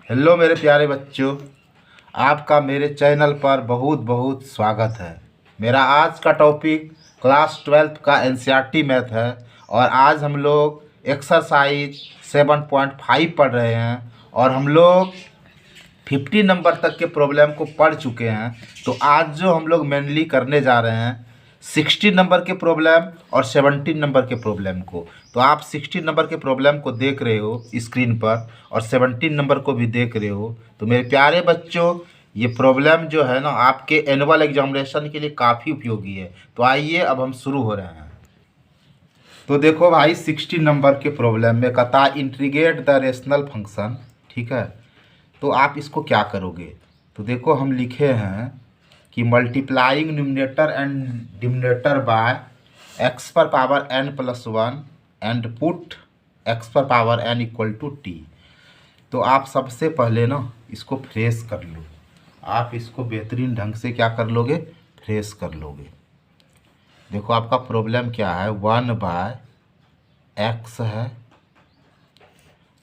Hello मेरे प्यारे बच्चों, आपका मेरे चैनल पर बहुत बहुत स्वागत है। मेरा आज का टॉपिक क्लास 12th का एनसीईआरटी मैथ है और आज हम लोग एक्सरसाइज 7.5 पढ़ रहे हैं और हम लोग 50 नंबर तक के प्रॉब्लम को पढ़ चुके हैं। तो आज जो हम लोग मेनली करने जा रहे हैं 60 नंबर के प्रॉब्लम और 17 नंबर के प्रॉब्लम को। तो आप 60 नंबर के प्रॉब्लम को देख रहे हो स्क्रीन पर और 17 नंबर को भी देख रहे हो। तो मेरे प्यारे बच्चों, ये प्रॉब्लम जो है ना आपके एनुअल एग्जामिनेशन के लिए काफ़ी उपयोगी है। तो आइए अब हम शुरू हो रहे हैं। तो देखो भाई, 60 नंबर के प्रॉब्लम में कहता है इंटीग्रेट द रेशनल फंक्शन। ठीक है, तो आप इसको क्या करोगे? तो देखो हम लिखे हैं कि multiplying numerator and denominator by x पर power n plus 1 and put x पर power n equal to t. तो आप सबसे पहले ना इसको फ्रेश कर लो। आप इसको बेहतरीन ढंग से क्या कर लोगे? फ्रेश कर लोगे। देखो आपका प्रॉब्लम क्या है, 1/x है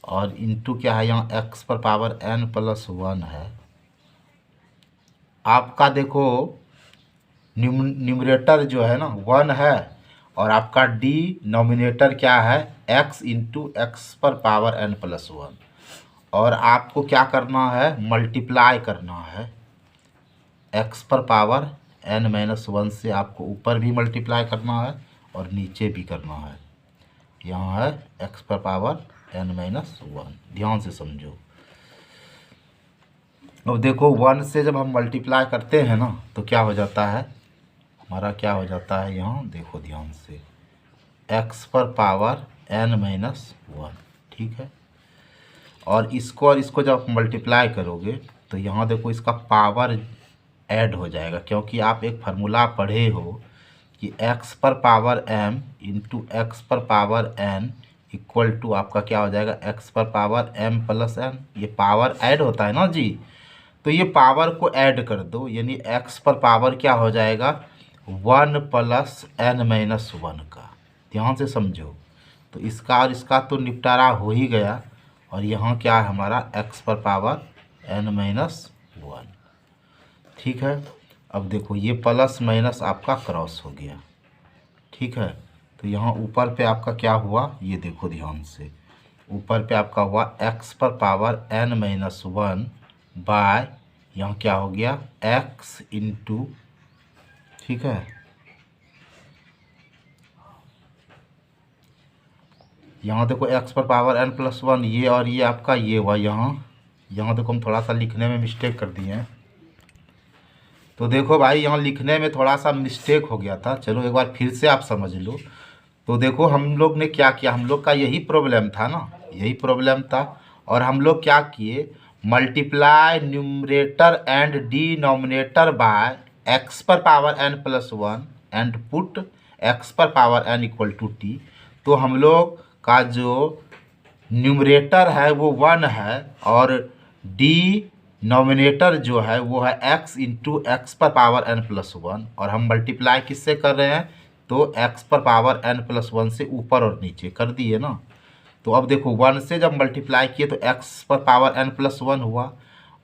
और इंटू क्या है, यहाँ x पर पावर n प्लस 1 है। आपका देखो न्यूमरेटर जो है ना 1 है और आपका डिनोमिनेटर क्या है, x इंटू एक्स पर पावर n प्लस 1। और आपको क्या करना है, मल्टीप्लाई करना है x पर पावर n माइनस 1 से। आपको ऊपर भी मल्टीप्लाई करना है और नीचे भी करना है। यहाँ है x पर पावर n माइनस 1, ध्यान से समझो। अब देखो 1 से जब हम मल्टीप्लाई करते हैं ना तो क्या हो जाता है, हमारा क्या हो जाता है, यहाँ देखो ध्यान से, x पर पावर n माइनस 1। ठीक है, और इसको जब मल्टीप्लाई करोगे तो यहाँ देखो इसका पावर ऐड हो जाएगा, क्योंकि आप एक फार्मूला पढ़े हो कि x पर पावर m इंटू एक्स पर पावर n इक्वल टू आपका क्या हो जाएगा, x पर पावर m प्लस n। ये पावर ऐड होता है ना जी, तो ये पावर को ऐड कर दो, यानी x पर पावर क्या हो जाएगा, 1 प्लस n माइनस 1 का। ध्यान से समझो। तो इसका और इसका तो निपटारा हो ही गया और यहाँ क्या है हमारा, x पर पावर n माइनस 1। ठीक है, अब देखो ये प्लस माइनस आपका क्रॉस हो गया। ठीक है, तो यहाँ ऊपर पे आपका क्या हुआ, ये देखो ध्यान से, ऊपर पे आपका हुआ x पर पावर n माइनस 1 बाय, यहाँ क्या हो गया, x इंटू, ठीक है, यहाँ देखो x पर पावर n प्लस 1, ये और ये आपका ये हुआ। यहाँ देखो हम थोड़ा सा लिखने में मिस्टेक कर दिए हैं। तो देखो भाई यहाँ लिखने में थोड़ा सा मिस्टेक हो गया था, चलो एक बार फिर से आप समझ लो। तो देखो हम लोग ने क्या किया, हम लोग का यही प्रॉब्लम था ना, यही प्रॉब्लम था। और हम लोग क्या किए, multiply numerator and denominator by x पर power n plus 1 and put x पर power n equal to t. तो हम लोग का जो न्यूमरेटर है वो 1 है और डिनोमिनेटर जो है वो है x इंटू एक्स पर पावर n प्लस 1। और हम मल्टीप्लाई किससे कर रहे हैं, तो x पर पावर n प्लस 1 से ऊपर और नीचे कर दिए ना। तो अब देखो 1 से जब मल्टीप्लाई किए तो x पर पावर n प्लस 1 हुआ।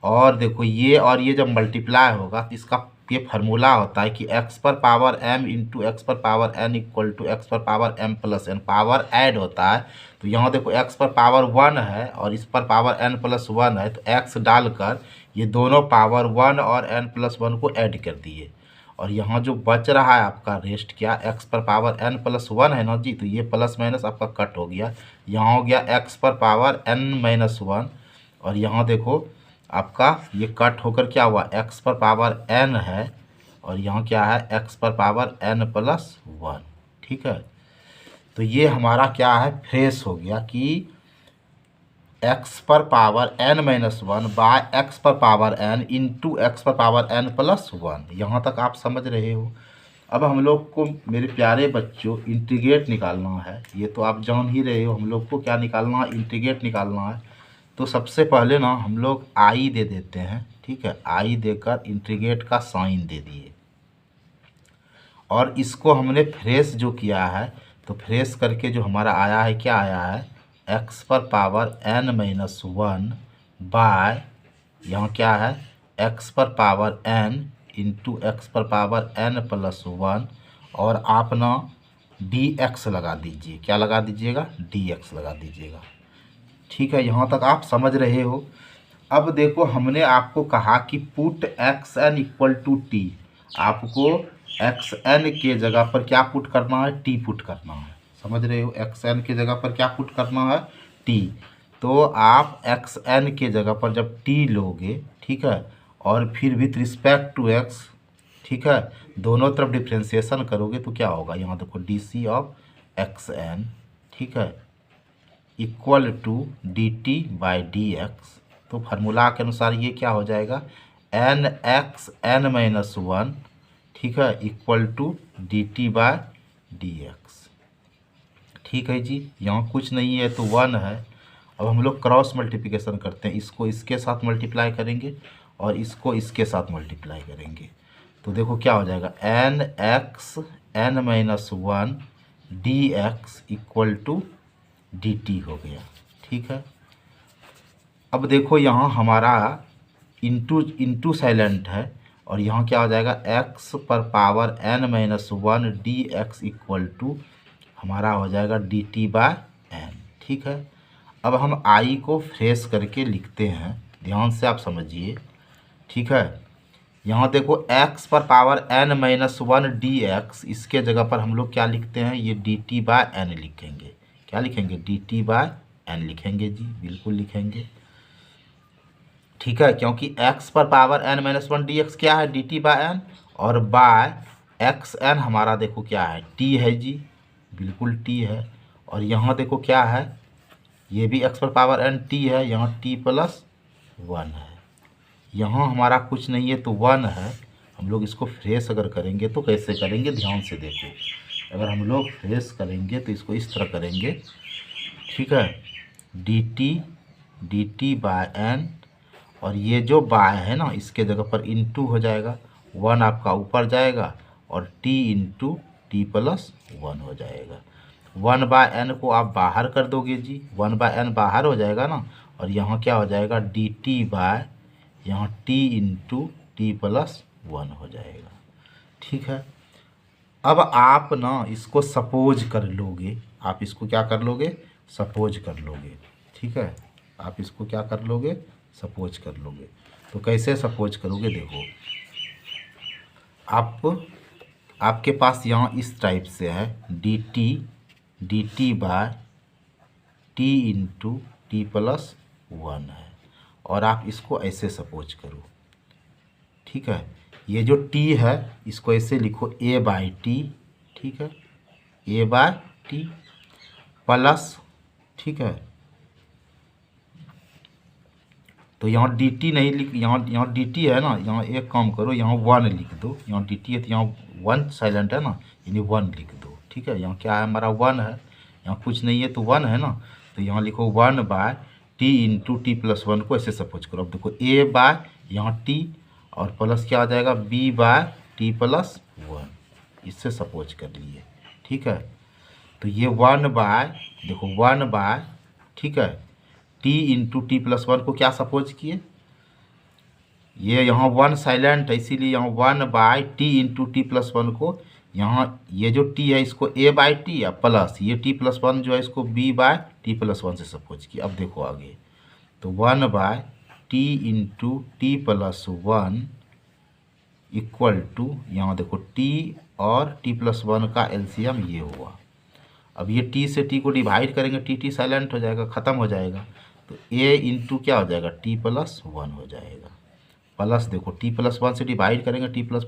और देखो ये और ये जब मल्टीप्लाई होगा तो इसका ये फार्मूला होता है कि x पर पावर m इंटू एक्स पर power n equal to x पर power m plus n, power add होता है। तो यहाँ देखो x पर पावर 1 है और इस पर पावर n प्लस 1 है, तो x डालकर ये दोनों पावर 1 और n प्लस 1 को ऐड कर दिए। और यहाँ जो बच रहा है आपका रेस्ट क्या, x पर पावर n प्लस 1 है ना जी, तो ये प्लस माइनस आपका कट हो गया। यहाँ हो गया x पर पावर n माइनस 1 और यहाँ देखो आपका ये कट होकर क्या हुआ, x पर पावर n है और यहाँ क्या है, x पर पावर n प्लस 1। ठीक है, तो ये हमारा क्या है, फ्रेश हो गया कि x पर power n minus 1 by x पर पावर n इंटू एक्स पर पावर n प्लस 1। यहाँ तक आप समझ रहे हो। अब हम लोग को मेरे प्यारे बच्चों इंटीग्रेट निकालना है, ये तो आप जान ही रहे हो। हम लोग को क्या निकालना है, इंटीग्रेट निकालना है। तो सबसे पहले ना हम लोग आई दे देते हैं। ठीक है, आई देकर इंटीग्रेट का साइन दे दिए और इसको हमने फ्रेश जो किया है, तो फ्रेश करके जो हमारा आया है, क्या आया है, एक्स पर पावर n माइनस 1 बाय यहाँ क्या है x पर पावर n इंटू एक्स पर पावर n प्लस 1 और आप ना dx लगा दीजिए। क्या लगा दीजिएगा? dx लगा दीजिएगा। ठीक है, यहाँ तक आप समझ रहे हो। अब देखो हमने आपको कहा कि put x n equal to t. आपको एक्स एन के जगह पर क्या पुट करना है? टी पुट करना है। समझ रहे हो? एक्स एन के जगह पर क्या पुट करना है? टी। तो आप एक्स एन के जगह पर जब टी लोगे, ठीक है, और फिर विथ रिस्पेक्ट टू एक्स, ठीक है, दोनों तरफ डिफ्रेंसिएशन करोगे तो क्या होगा? यहाँ देखो D C of x n, ठीक है, equal to d t by d x. तो फार्मूला के अनुसार ये क्या हो जाएगा? एन एक्स एन माइनस 1, ठीक है, equal to d t by d x. ठीक है जी, यहाँ कुछ नहीं है तो 1 है। अब हम लोग क्रॉस मल्टीप्लिकेशन करते हैं। इसको इसके साथ मल्टीप्लाई करेंगे और इसको इसके साथ मल्टीप्लाई करेंगे तो देखो क्या हो जाएगा? N x n minus 1 d x equal to d t हो गया। ठीक है, अब देखो यहाँ हमारा इंटू इंटू साइलेंट है और यहाँ क्या हो जाएगा? एक्स पर power n minus 1 d x equal to हमारा हो जाएगा डी टी बाय एन। ठीक है, अब हम आई को फ्रेश करके लिखते हैं, ध्यान से आप समझिए। ठीक है, यहाँ देखो x पर power n minus 1 d x, इसके जगह पर हम लोग क्या लिखते हैं? ये डी टी बाय एन लिखेंगे। क्या लिखेंगे? डी टी बाय एन लिखेंगे जी, बिल्कुल लिखेंगे। ठीक है, क्योंकि x पर power n minus 1 d x क्या है? डी टी बाय एन, और बाय एक्स एन हमारा देखो क्या है? t है जी, बिल्कुल t है। और यहाँ देखो क्या है? ये भी x पर पावर n t है, यहाँ t प्लस 1 है। यहाँ हमारा कुछ नहीं है तो 1 है। हम लोग इसको फ्रेश अगर करेंगे तो कैसे करेंगे? ध्यान से देखो। अगर हम लोग फ्रेश करेंगे तो इसको इस तरह करेंगे। ठीक है, डी टी बाय एन, और ये जो बाय है ना इसके जगह पर इंटू हो जाएगा, 1 आपका ऊपर जाएगा और t इंटू टी प्लस 1 हो जाएगा। 1 बाय एन को आप बाहर कर दोगे जी, 1 बाय एन बाहर हो जाएगा ना, और यहाँ क्या हो जाएगा? डी टी बाय यहाँ t इंटू टी प्लस 1 हो जाएगा। ठीक है, अब आप ना इसको सपोज कर लोगे। आप इसको क्या कर लोगे? सपोज कर लोगे। ठीक है, आप इसको क्या कर लोगे? सपोज कर लोगे। तो कैसे सपोज करोगे? देखो, आपके पास यहाँ इस टाइप से है d t by t into t plus 1 है, और आप इसको ऐसे सपोज करो। ठीक है, ये जो t है इसको ऐसे लिखो a बाई टी। ठीक है, a बाई टी प्लस, ठीक है, तो यहाँ dt नहीं लिख, यहाँ dt है ना, यहाँ एक काम करो, यहाँ 1 लिख दो। यहाँ dt है तो यहाँ 1 साइलेंट है ना, यानी 1 लिख दो। ठीक है, यहाँ क्या है? हमारा 1 है, यहाँ कुछ नहीं है तो 1 है ना, तो यहाँ लिखो 1 by t into t plus 1 को ऐसे सपोज करो। अब देखो a बाय यहाँ t और प्लस क्या आ जाएगा? b बाय टी प्लस 1, इससे सपोज कर लिए। ठीक है, तो ये 1 बाय, देखो 1 बाय, ठीक है, t इंटू टी प्लस 1 को क्या सपोज किए? ये यहाँ 1 साइलेंट है, इसीलिए यहाँ 1 by t into t plus 1 को, यहाँ ये जो t है इसको a बाई टी या प्लस ये t प्लस 1 जो है इसको b बाय टी प्लस 1 से सपोज किया। अब देखो आगे, तो 1 by t into t plus 1 equal to, यहाँ देखो t और t प्लस 1 का एलसीएम ये हुआ। अब ये t से t को डिवाइड करेंगे, t साइलेंट हो जाएगा, ख़त्म हो जाएगा, तो a इंटू क्या हो जाएगा? t प्लस 1 हो जाएगा। प्लस देखो t प्लस 1 से डिवाइड करेंगे, t प्लस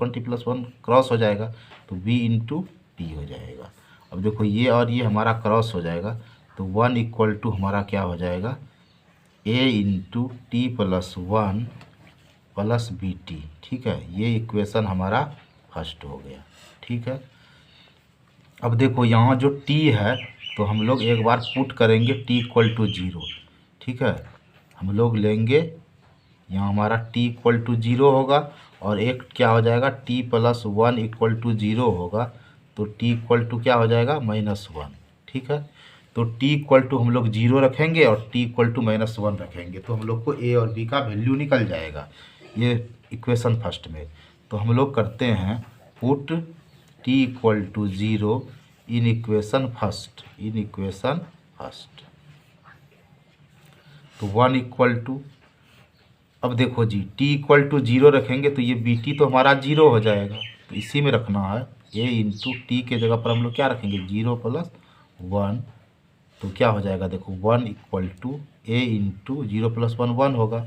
1 क्रॉस हो जाएगा, तो b इंटू टी हो जाएगा। अब देखो ये और ये हमारा क्रॉस हो जाएगा, तो 1 इक्वल टू हमारा क्या हो जाएगा? a into t plus 1 plus B T. ठीक है, ये इक्वेशन हमारा फर्स्ट हो गया। ठीक है, अब देखो यहाँ जो t है तो हम लोग एक बार पुट करेंगे t इक्वल टू 0। ठीक है, हम लोग लेंगे यहाँ हमारा t इक्वल टू 0 होगा, और एक क्या हो जाएगा? t प्लस 1 इक्वल टू 0 होगा, तो t इक्वल टू क्या हो जाएगा? -1। ठीक है, तो टी इक्वल टू हम लोग 0 रखेंगे और टी इक्वल टू -1 रखेंगे, तो हम लोग को ए और बी का वैल्यू निकल जाएगा। ये इक्वेशन फर्स्ट में। तो हम लोग करते हैं put t equal to 0 in equation first, तो 1 इक्वल टू, अब देखो जी टी इक्वल टू 0 रखेंगे तो ये बी टी तो हमारा 0 हो जाएगा, तो इसी में रखना है। ए इंटू टी के जगह पर हम लोग क्या रखेंगे 0 + 1, तो क्या हो जाएगा देखो 1 इक्वल टू ए इंटू 0 + 1 1 होगा,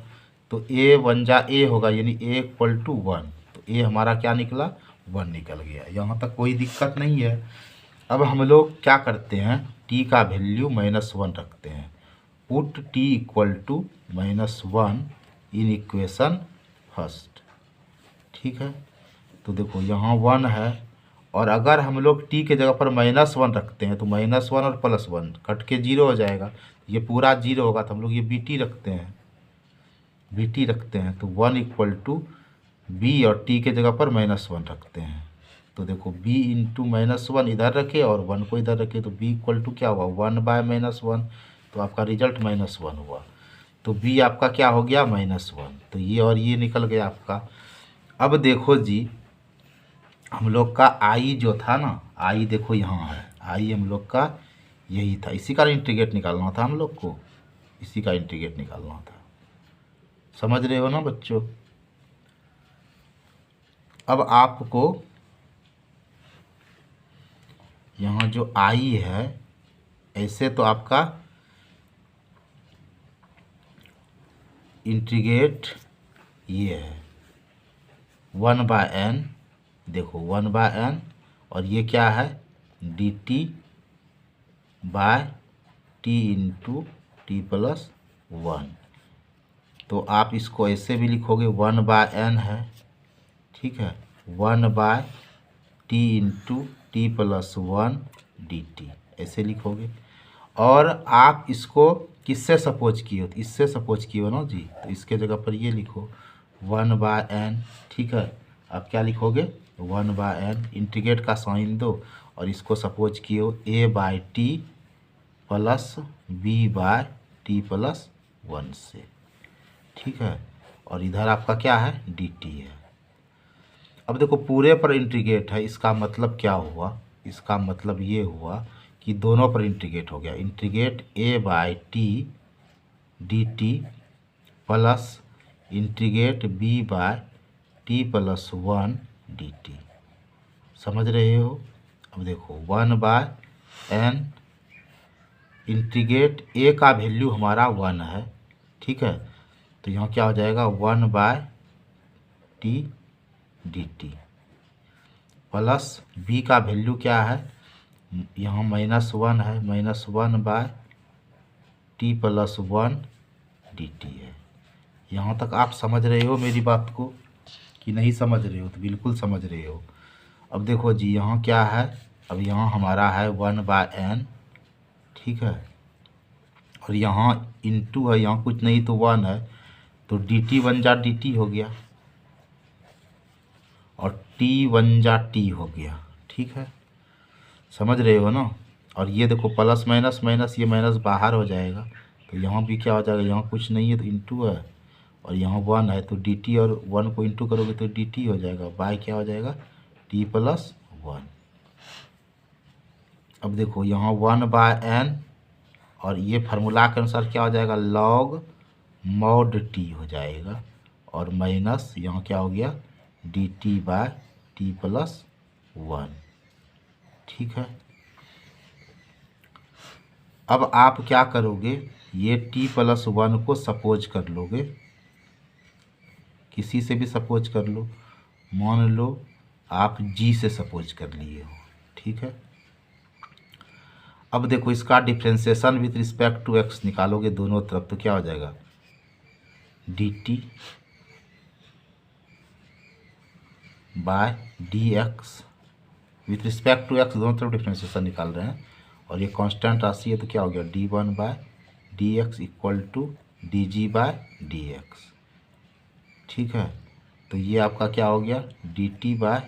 तो ए 1 जा ए होगा, यानी ए इक्वल टू 1, तो ए हमारा क्या निकला 1 निकल गया। यहाँ तक कोई दिक्कत नहीं है। अब हम लोग क्या करते हैं टी का वैल्यू -1 रखते हैं, put t equal to -1 in equation first. ठीक है, तो देखो यहाँ 1 है, और अगर हम लोग टी के जगह पर -1 रखते हैं तो -1 और +1 कट के 0 हो जाएगा, ये पूरा 0 होगा, तो हम लोग ये बी टी रखते हैं, तो 1 इक्वल टू बी और टी के जगह पर -1 रखते हैं। तो देखो b इंटू -1 इधर रखे और 1 को इधर रखे, तो b इक्वल टू क्या हुआ 1/-1, तो आपका रिजल्ट -1 हुआ। तो b आपका क्या हो गया -1, तो ये और ये निकल गया आपका। अब देखो जी हम लोग का i जो था ना, i देखो यहाँ है, i हम लोग का यही था, इसी का इंटीग्रेट निकालना था हम लोग को, इसी का इंटीग्रेट निकालना था। समझ रहे हो ना बच्चों। अब आपको यहाँ जो आई है, ऐसे तो आपका इंटीग्रेट ये है 1/n, देखो 1/n, और ये क्या है dt by t into t + 1। तो आप इसको ऐसे भी लिखोगे 1/n है, ठीक है, 1/t इंटू टी + 1 dt, ऐसे लिखोगे। और आप इसको किससे सपोज किए हो, तो इससे सपोज किए हो ना जी, तो इसके जगह पर ये लिखो 1/n। ठीक है, आप क्या लिखोगे 1/n, इंटीग्रेट का साइन दो और इसको सपोज किए हो a/t + b/t + 1 से। ठीक है, और इधर आपका क्या है dt है। अब देखो पूरे पर इंटीग्रेट है, इसका मतलब क्या हुआ, इसका मतलब ये हुआ कि दोनों पर इंटीग्रेट हो गया, integrate a/t dt plus integrate b/t + 1 dt। समझ रहे हो। अब देखो 1/n, इंटीग्रेट a का वैल्यू हमारा 1 है, ठीक है, तो यहाँ क्या हो जाएगा 1/t dt प्लस b का वैल्यू क्या है, यहाँ -1 है, -1/t + 1 dt है। यहाँ तक आप समझ रहे हो मेरी बात को कि नहीं समझ रहे हो, तो बिल्कुल समझ रहे हो। अब देखो जी यहाँ क्या है, अब यहाँ हमारा है 1/n, ठीक है, और यहाँ इंटू है, यहाँ कुछ नहीं तो 1 है, तो dt 1 जा dt हो गया और t 1 जा t हो गया। ठीक है, समझ रहे हो ना। और ये देखो प्लस माइनस माइनस, ये माइनस बाहर हो जाएगा, तो यहाँ भी क्या हो जाएगा, यहाँ कुछ नहीं है तो इंटू है, और यहाँ 1 है तो dt, और 1 को इंटू करोगे तो dt हो जाएगा, बाय क्या हो जाएगा t + 1। अब देखो यहाँ 1/n, और ये फार्मूला के अनुसार क्या हो जाएगा log mod t हो जाएगा, और माइनस यहाँ क्या हो गया dt/t + 1। ठीक है, अब आप क्या करोगे, ये t + 1 को सपोज कर लोगे, किसी से भी सपोज कर लो, मान लो आप g से सपोज कर लिए हो। ठीक है, अब देखो इसका differentiation with respect to x निकालोगे दोनों तरफ, तो क्या हो जाएगा dt by dx with respect to x, दोनों तरफ डिफ्रेंशिएशन निकाल रहे हैं, और ये कांस्टेंट राशि है तो क्या हो गया d1/dx इक्वल टू dg/dx। ठीक है, तो ये आपका क्या हो गया dt/dx,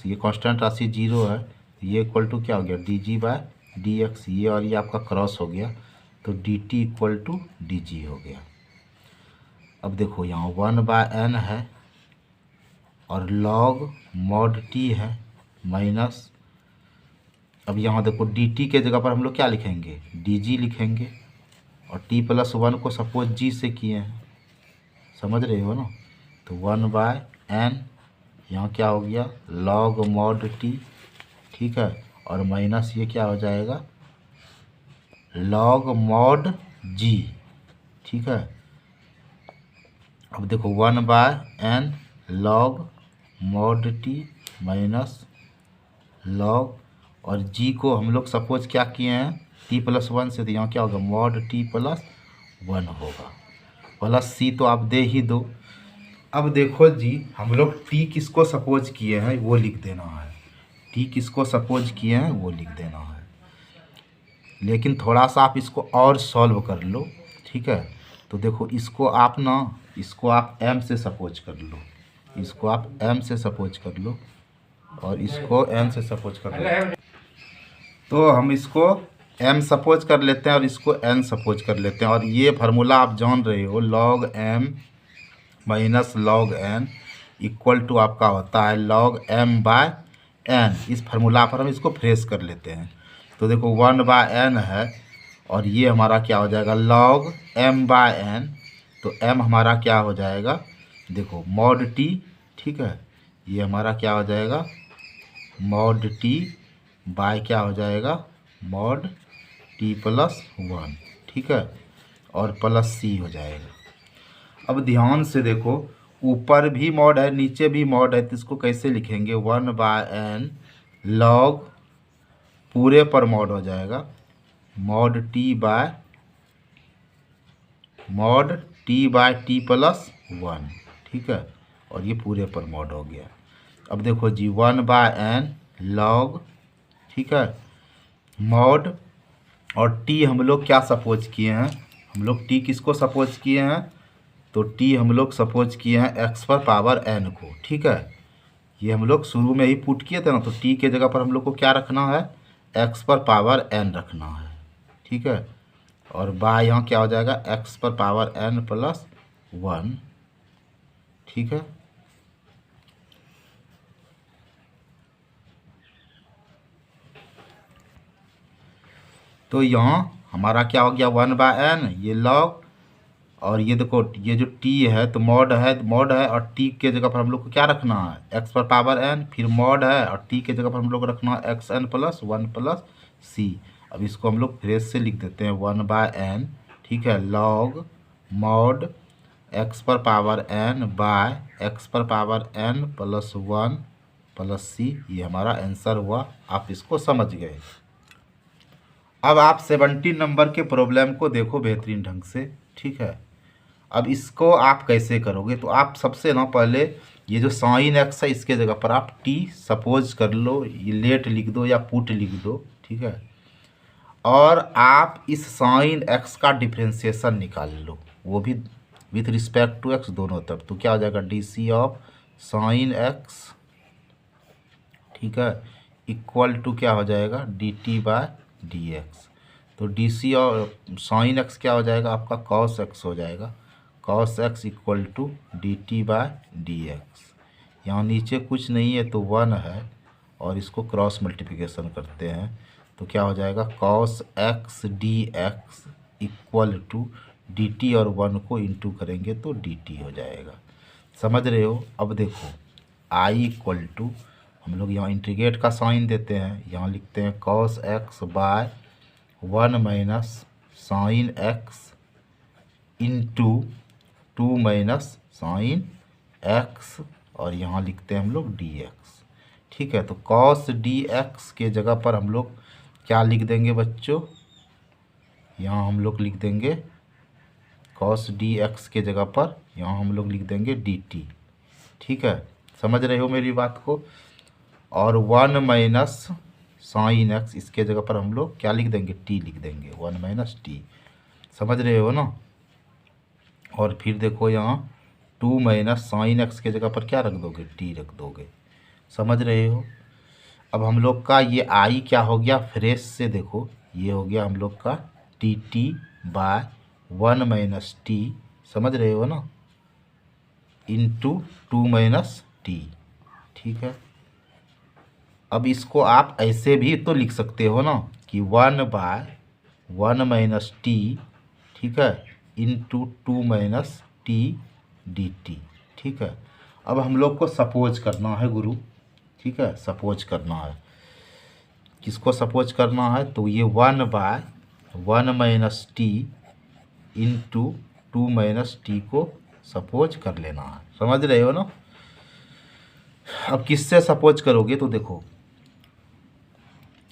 ये कांस्टेंट राशि 0 है, ये इक्वल टू क्या हो गया dg/dx। डी एक्स, ये और ये आपका क्रॉस हो गया, तो d t equal to d g हो गया। अब देखो यहाँ 1/n है और log mod t है माइनस, अब यहाँ देखो डी टी के जगह पर हम लोग क्या लिखेंगे, डी जी लिखेंगे, और t+1 को सपोज g से किए हैं, समझ रहे हो ना। तो 1/n यहाँ क्या हो गया log mod t, ठीक है, और माइनस ये क्या हो जाएगा log mod g, ठीक है। अब देखो 1/n log mod t minus log, और g को हम लोग सपोज क्या किए हैं t+1 से, तो यहाँ क्या होगा mod t+1 होगा, प्लस c तो आप दे ही दो। अब देखो जी हम लोग t किसको सपोज किए हैं वो लिख देना है, t किसको सपोज किए हैं वो लिख देना है, लेकिन थोड़ा सा आप इसको और सॉल्व कर लो, ठीक है। तो देखो इसको आप ना, इसको आप m से सपोज कर लो, इसको आप m से सपोज कर लो, और इसको n से सपोज कर लो। तो हम इसको m सपोज कर लेते हैं और इसको n सपोज कर लेते हैं, और ये फार्मूला आप जान रहे हो log m minus log n equal to आपका होता है log m/n। इस फार्मूला पर हम इसको फ्रेश कर लेते हैं, तो देखो 1/n है और ये हमारा क्या हो जाएगा log m/n, तो m हमारा क्या हो जाएगा देखो mod t, ठीक है, ये हमारा क्या हो जाएगा mod t बाय क्या हो जाएगा mod t+1, ठीक है, और प्लस c हो जाएगा। अब ध्यान से देखो ऊपर भी मॉड है नीचे भी मॉड है, तो इसको कैसे लिखेंगे 1/n log पूरे पर मॉड हो जाएगा mod t+1, ठीक है, और ये पूरे पर मॉड हो गया। अब देखो जी 1/n log, ठीक है, मॉड, और t हम लोग क्या सपोज किए हैं, हम लोग t किसको सपोज किए हैं, तो t हम लोग सपोज किए हैं x⁴n को, ठीक है। ये हम लोग शुरू में ही पुट किए थे ना, तो t के जगह पर हम लोग को क्या रखना है x⁴n रखना है, ठीक है, और बाय यहाँ क्या हो जाएगा x⁴n+1, ठीक है। तो यहाँ हमारा क्या हो गया 1/n ये log, और ये देखो ये जो t है तो मॉड है और t के जगह पर हम लोग को क्या रखना है x⁴n, फिर मॉड है और t के जगह पर हम लोग को रखना है xn+1 + c। अब इसको हम लोग फ्रेश से लिख देते हैं 1/n, ठीक है, log mod x⁴n bye x⁴n+1 + c, ये हमारा आंसर हुआ। आप इसको समझ गए। अब आप 17 नंबर के प्रॉब्लम को देखो बेहतरीन ढंग से, ठीक है। अब इसको आप कैसे करोगे, तो आप सबसे ना पहले ये जो साइन एक्स है इसके जगह पर आप टी सपोज कर लो, ये लेट लिख दो या पुट लिख दो, ठीक है, और आप इस साइन एक्स का डिफ्रेंशिएशन निकाल लो, वो भी विथ रिस्पेक्ट टू एक्स दोनों तरफ। तो क्या हो जाएगा d C of sine x, ठीक है, इक्वल टू क्या हो जाएगा d t by d x. तो डी सी और साइन एक्स क्या हो जाएगा आपका कॉस एक्स हो जाएगा, cos x equal to d t by d x. यहाँ नीचे कुछ नहीं है तो 1 है, और इसको क्रॉस मल्टीप्लिकेशन करते हैं तो क्या हो जाएगा cos x d x equal to d t, और 1 को इंटू करेंगे तो डी टी हो जाएगा। समझ रहे हो। अब देखो आई इक्वल टू, हम लोग यहाँ इंटीग्रेट का साइन देते हैं, यहाँ लिखते हैं cos x by 1 minus sine x into 2 minus sine x, और यहाँ लिखते हैं हम लोग डी एक्स, ठीक है। तो कॉस डी एक्स के जगह पर हम लोग क्या लिख देंगे बच्चों, यहाँ हम लोग लिख देंगे कॉस डी एक्स के जगह पर यहाँ हम लोग लिख देंगे डी टी, ठीक है। समझ रहे हो मेरी बात को। और 1 माइनस साइन एक्स इसके जगह पर हम लोग क्या लिख देंगे टी लिख देंगे, 1 माइनस टी। समझ रहे हो ना। और फिर देखो यहाँ 2 माइनस साइन एक्स के जगह पर क्या रख दोगे टी रख दोगे। समझ रहे हो। अब हम लोग का ये आई क्या हो गया, फ्रेश से देखो ये हो गया हम लोग का t t by 1 minus t, समझ रहे हो ना, इंटू 2 माइनस टी। ठीक है, अब इसको आप ऐसे भी तो लिख सकते हो ना कि 1 बाय 1 माइनस टी, ठीक है, into 2 minus t d t. ठीक है, अब हम लोग को सपोज करना है गुरु, ठीक है, सपोज करना है, किसको सपोज करना है, तो ये 1 by 1 minus t into 2 minus t को सपोज कर लेना है, समझ रहे हो ना। अब किससे सपोज करोगे, तो देखो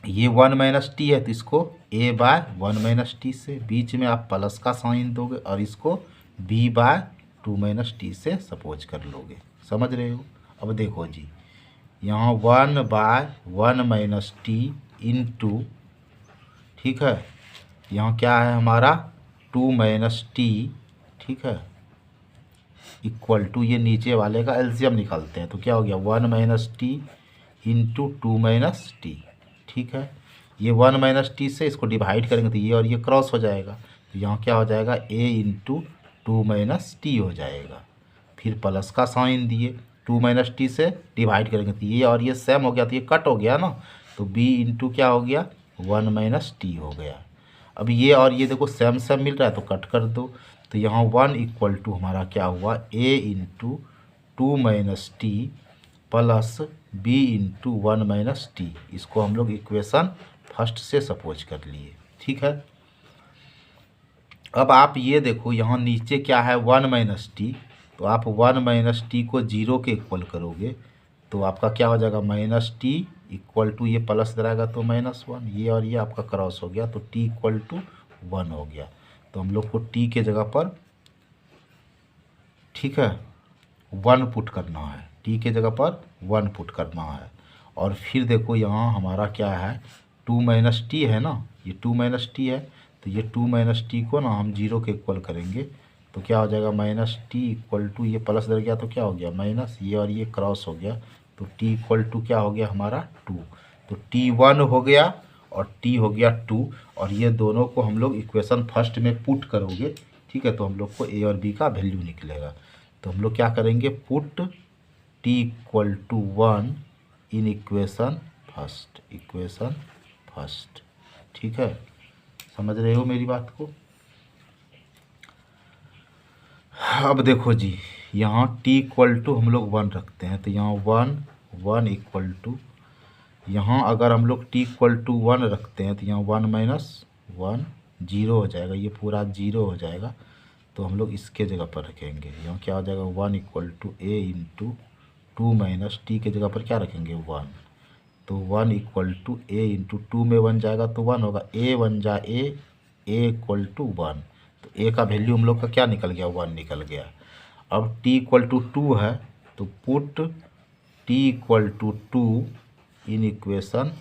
ये 1 माइनस टी है तो इसको a बाय 1 माइनस टी से, बीच में आप प्लस का साइन दोगे और इसको b बाय 2 माइनस टी से सपोज कर लोगे, समझ रहे हो। अब देखो जी, यहाँ 1 बाय 1 माइनस टी इंटू, ठीक है, यहाँ क्या है हमारा 2 माइनस टी, ठीक है, इक्वल टू, ये नीचे वाले का एलसीएम निकालते हैं तो क्या हो गया 1 minus t into 2 minus t. ठीक है, ये 1 माइनस टी से इसको डिवाइड करेंगे तो ये और ये क्रॉस हो जाएगा, तो यहाँ क्या हो जाएगा a इंटू 2 माइनस टी हो जाएगा, फिर प्लस का साइन दिए, 2 माइनस टी से डिवाइड करेंगे तो ये और ये सेम हो गया तो ये कट हो गया ना, तो b इंटू क्या हो गया 1 माइनस टी हो गया। अब ये और ये देखो सेम सेम मिल रहा है तो कट कर दो, तो यहाँ 1 इक्वल टू हमारा क्या हुआ a into 2 minus t plus b into 1 minus T, इसको हम लोग इक्वेशन फर्स्ट से सपोज कर लिए। ठीक है, अब आप ये देखो यहाँ नीचे क्या है 1 माइनस टी, तो आप 1 माइनस टी को 0 के इक्वल करोगे तो आपका क्या हो जाएगा माइनस टी इक्वल टू, ये प्लस इधर आएगा तो -1, ये और ये आपका क्रॉस हो गया तो t इक्वल टू 1 हो गया। तो हम लोग को t के जगह पर, ठीक है, 1 पुट करना है, t के जगह पर 1 पुट करना है। और फिर देखो यहाँ हमारा क्या है 2 माइनस टी है ना, ये 2 माइनस टी है तो ये 2 माइनस टी को ना हम 0 के इक्वल करेंगे तो क्या हो जाएगा माइनस टी इक्वल टू, ये प्लस इधर गया तो क्या हो गया माइनस, ये और ये क्रॉस हो गया तो t इक्वल टू क्या हो गया हमारा 2, तो t 1 हो गया और t हो गया 2, और ये दोनों को हम लोग इक्वेशन फर्स्ट में पुट करोगे, ठीक है, तो हम लोग को a और b का वैल्यू निकलेगा। तो हम लोग क्या करेंगे put t equal to 1 in equation first, ठीक है, समझ रहे हो मेरी बात को। अब देखो जी, यहाँ t इक्वल टू हम लोग 1 रखते हैं तो यहाँ 1 इक्वल टू, यहाँ अगर हम लोग t इक्वल टू 1 रखते हैं तो यहाँ 1 माइनस 1 0 हो जाएगा, ये पूरा 0 हो जाएगा, तो हम लोग इसके जगह पर रखेंगे, यहाँ क्या हो जाएगा 1 equal to a into 2 minus t के जगह पर क्या रखेंगे 1, तो 1 इक्वल टू a इंटू 2 में 1 जाएगा तो 1 होगा, a 1 जा a इक्वल टू 1, तो a का वैल्यू हम लोग का क्या निकल गया 1 निकल गया। अब t इक्वल टू 2 है तो put t equal to 2 in equation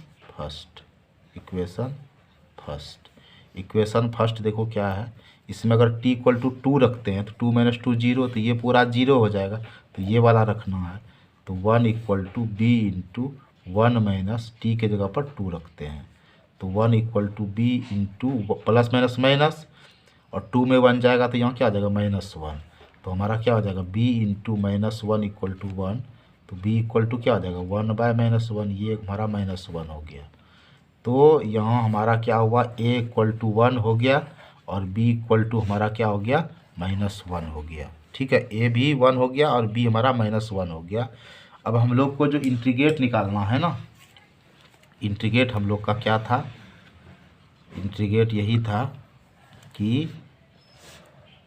first देखो क्या है, इसमें अगर t इक्वल टू 2 रखते हैं तो 2 माइनस 2 0, तो ये पूरा 0 हो जाएगा, तो ये वाला रखना है, तो 1 equal to b into 1 minus t के जगह पर 2 रखते हैं, तो 1 equal to b into plus minus minus और 2 में 1 जाएगा तो यहाँ क्या आ जाएगा -1, तो हमारा क्या हो जाएगा b इंटू -1 इक्वल टू 1, तो b इक्वल टू क्या हो जाएगा 1 बाय -1, ये हमारा -1 हो गया। तो यहाँ हमारा क्या हुआ a इक्वल टू 1 हो गया और b इक्वल टू हमारा क्या हो गया -1 हो गया। ठीक है, a भी 1 हो गया और b हमारा -1 हो गया। अब हम लोग को जो इंटीग्रेट निकालना है ना, इंटीग्रेट हम लोग का क्या था, इंटीग्रेट यही था कि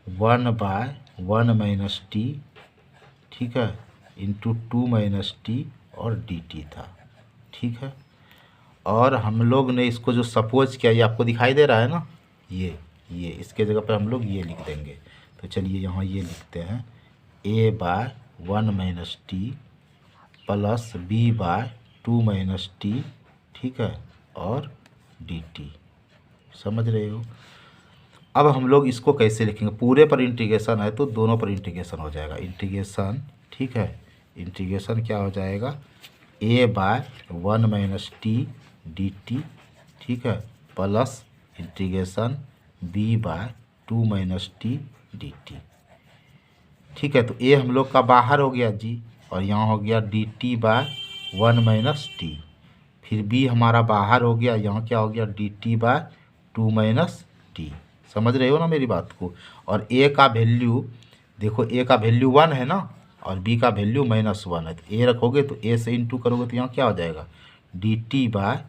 1 बाय 1 माइनस टी, ठीक है, इंटू 2 माइनस टी और डी टी था। ठीक है, और हम लोग ने इसको जो सपोज किया, ये आपको दिखाई दे रहा है ना, ये इसके जगह पर हम लोग ये लिख देंगे, तो चलिए यहाँ ये लिखते हैं a by 1 minus t plus b by 2 minus t, ठीक है, और डी टी, समझ रहे हो। अब हम लोग इसको कैसे लिखेंगे, पूरे पर इंटीग्रेशन है तो दोनों पर इंटीग्रेशन हो जाएगा, इंटीग्रेशन, ठीक है, इंटीग्रेशन क्या हो जाएगा a by 1 minus t d t, ठीक है, plus integration b by 2 minus t d t, ठीक है। तो ए हम लोग का बाहर हो गया जी, और यहाँ हो गया d t by 1 minus t, फिर बी हमारा बाहर हो गया, यहाँ क्या हो गया d t by 2 minus t. समझ रहे हो ना मेरी बात को। और ए का वैल्यू देखो, ए का वैल्यू 1 है ना, और बी का वैल्यू -1 है, तो ए रखोगे तो ए से इंटू करोगे तो यहाँ क्या हो जाएगा d t by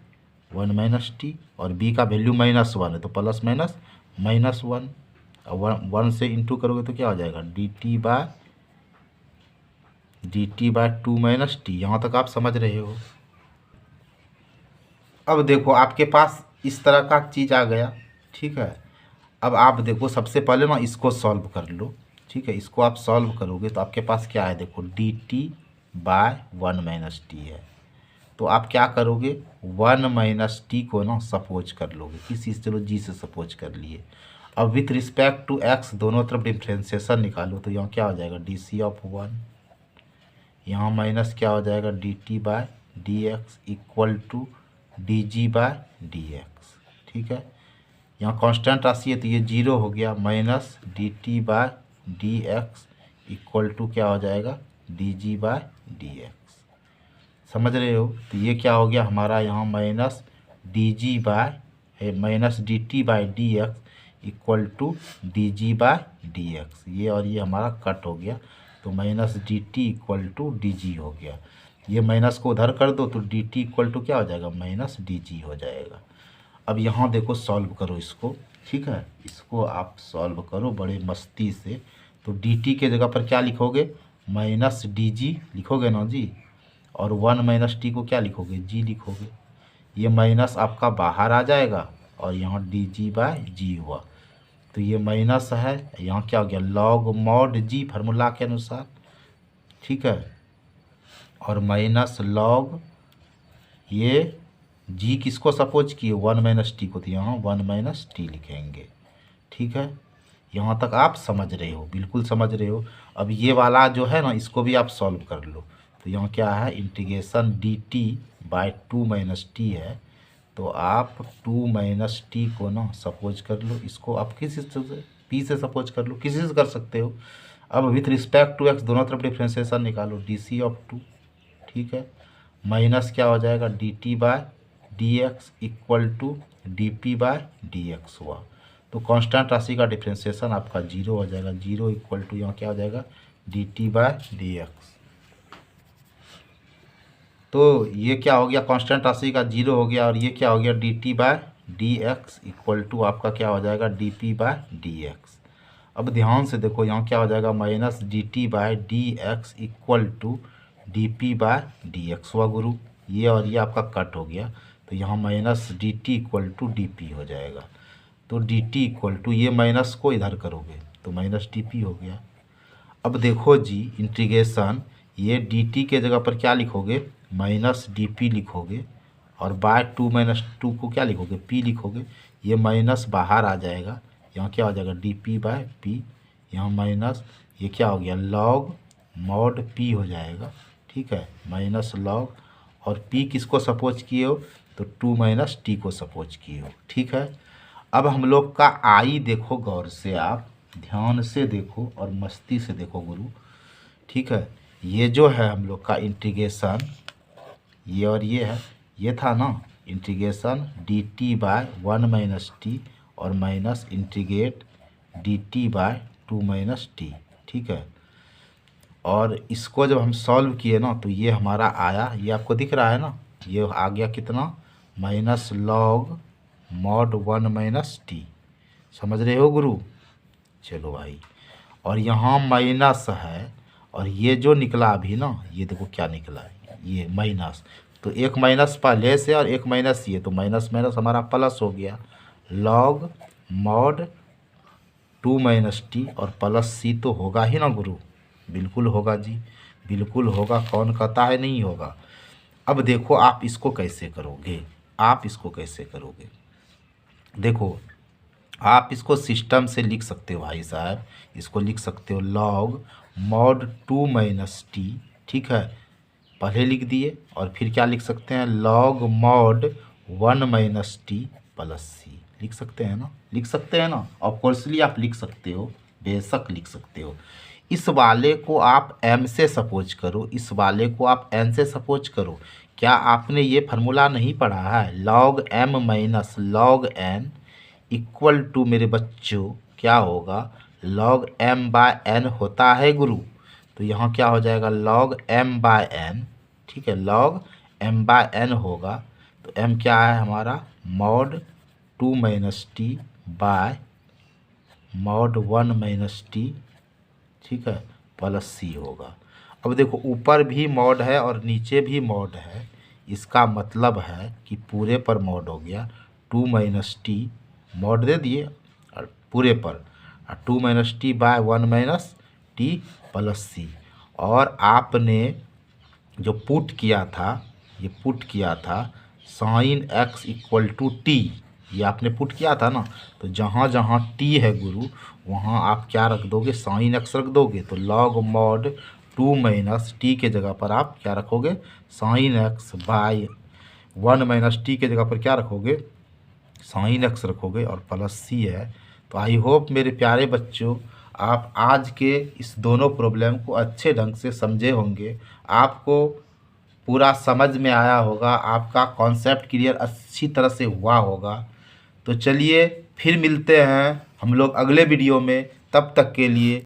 1 minus t, और बी का वैल्यू -1 है तो प्लस माइनस -1, और 1 से इंटू करोगे तो क्या हो जाएगा d t by 2 minus t. यहाँ तक आप समझ रहे हो। अब देखो आपके पास इस तरह का चीज़ आ गया, ठीक है। अब आप देखो सबसे पहले ना इसको सॉल्व कर लो, ठीक है। इसको आप सॉल्व करोगे तो आपके पास क्या है, देखो d t by 1 minus t है, तो आप क्या करोगे 1 माइनस टी को ना सपोज कर लोगे किसी से, चलो जी से सपोज कर लिए। अब विथ रिस्पेक्ट टू एक्स दोनों तरफ डिफ्रेंशिएशन निकालो, तो यहाँ क्या हो जाएगा डी सी ऑफ 1, यहाँ माइनस क्या हो जाएगा d t by d x equal to d g by d x, ठीक है। यहाँ कांस्टेंट राशि है तो ये 0 हो गया, minus d t by d x equal to क्या हो जाएगा d g by d x. समझ रहे हो। तो ये क्या हो गया हमारा यहाँ minus d g by minus d t by d x equal to d g by d x, ये और ये हमारा कट हो गया, तो minus d t equal to d g हो गया। ये माइनस को उधर कर दो तो डी टी इक्वल टू क्या हो जाएगा माइनस डी जी हो जाएगा। अब यहाँ देखो सॉल्व करो इसको, ठीक है, इसको आप सॉल्व करो बड़े मस्ती से। तो डी टी के जगह पर क्या लिखोगे माइनस डी जी लिखोगे ना जी, और 1 माइनस टी को क्या लिखोगे जी लिखोगे। ये माइनस आपका बाहर आ जाएगा, और यहाँ डी जी बाय जी हुआ, तो ये माइनस है, यहाँ क्या हो गया लॉग मॉड जी फार्मूला के अनुसार, ठीक है, और माइनस लॉग ये जी किसको सपोज किए 1 माइनस टी को, तो यहाँ 1 माइनस टी लिखेंगे, ठीक है। यहाँ तक आप समझ रहे हो, बिल्कुल समझ रहे हो। अब ये वाला जो है ना इसको भी आप सॉल्व कर लो, तो यहाँ क्या है integration d t by 2 minus t है, तो आप 2 माइनस टी को ना सपोज कर लो, इसको आप किसी से पी से सपोज कर लो, किसी से कर सकते हो। अब विथ रिस्पेक्ट टू एक्स दोनों तरफ डिफ्रेंशिएशन निकालो डी सी ऑफ 2, ठीक है, माइनस क्या हो जाएगा d t by d x equal to d p by d x हुआ, तो कांस्टेंट राशि का डिफ्रेंशिएशन आपका 0 हो जाएगा, 0 इक्वल टू यहाँ क्या हो जाएगा d t by d x. तो ये क्या हो गया कांस्टेंट राशि का 0 हो गया, और ये क्या हो गया d t by d x equal to आपका क्या हो जाएगा d p by d x. अब ध्यान से देखो यहाँ क्या हो जाएगा minus d t by d x equal to d p by d x हुआ गुरु, ये और ये आपका कट हो गया, तो यहाँ minus d t equal to d p हो जाएगा, तो डी टी इक्वल टू ये माइनस को इधर करोगे तो माइनस डी पी हो गया। अब देखो जी इंटीग्रेशन ये डी टी के जगह पर क्या लिखोगे माइनस डी पी लिखोगे, और बाय 2 माइनस 2 को क्या लिखोगे पी लिखोगे, ये माइनस बाहर आ जाएगा, यहाँ क्या हो जाएगा डी पी बाय पी, यहाँ माइनस ये क्या हो गया लॉग मॉड पी हो जाएगा, ठीक है, माइनस लॉग, और पी किसको सपोज किए हो तो 2 माइनस टी को सपोज किए हो, ठीक है। अब हम लोग का आई देखो गौर से, आप ध्यान से देखो और मस्ती से देखो गुरु, ठीक है। ये जो है हम लोग का इंटीग्रेशन ये और ये है, ये था ना integration d t by 1 minus t और minus integrate d t by 2 minus t, ठीक है। और इसको जब हम सॉल्व किए ना तो ये हमारा आया, ये आपको दिख रहा है ना, ये आ गया कितना minus log mod 1 minus t, समझ रहे हो गुरु। चलो भाई, और यहाँ माइनस है, और ये जो निकला अभी ना ये देखो क्या निकला है ये माइनस, तो एक माइनस पहले से और एक माइनस ये, तो माइनस माइनस हमारा प्लस हो गया, लॉग मॉड 2 माइनस टी और प्लस सी तो होगा ही ना गुरु, बिल्कुल होगा जी, बिल्कुल होगा, कौन कहता है नहीं होगा। अब देखो आप इसको कैसे करोगे, आप इसको कैसे करोगे, देखो आप इसको सिस्टम से लिख सकते हो भाई साहब, इसको लिख सकते हो लॉग मॉड 2 माइनस टी, ठीक है, पहले लिख दिए, और फिर क्या लिख सकते हैं, log mod 1 minus t plus c लिख सकते हैं ना, लिख सकते हैं ना। ऑफकोर्सली आप लिख सकते हो, बेशक लिख सकते हो। इस वाले को आप m से सपोज करो, इस वाले को आप n से सपोज करो। क्या आपने ये फार्मूला नहीं पढ़ा है, log m minus log n equal to मेरे बच्चों क्या होगा, log m बाय n होता है गुरु। तो यहाँ क्या हो जाएगा, log m बाय n, ठीक है, log m बाय n होगा। तो m क्या है हमारा, mod 2 minus t bye mod 1 minus t, ठीक है, प्लस सी होगा। अब देखो ऊपर भी मॉड है और नीचे भी मॉड है, इसका मतलब है कि पूरे पर मॉड हो गया, 2 माइनस टी मॉड दे दिए और पूरे पर 2 minus t by 1 minus t plus c. और आपने जो पुट किया था, ये पुट किया था sine x equal to t, ये आपने पुट किया था ना। तो जहाँ जहाँ टी है गुरु वहाँ आप क्या रख दोगे, साइन एक्स रख दोगे। तो लॉग मॉड 2 माइनस टी के जगह पर आप क्या रखोगे, sine x by 1 minus t के जगह पर क्या रखोगे, साइन एक्स रखोगे और प्लस सी है। तो आई होप मेरे प्यारे बच्चों आप आज के इस दोनों प्रॉब्लम को अच्छे ढंग से समझे होंगे, आपको पूरा समझ में आया होगा, आपका कॉन्सेप्ट क्लियर अच्छी तरह से हुआ होगा। तो चलिए फिर मिलते हैं हम लोग अगले वीडियो में, तब तक के लिए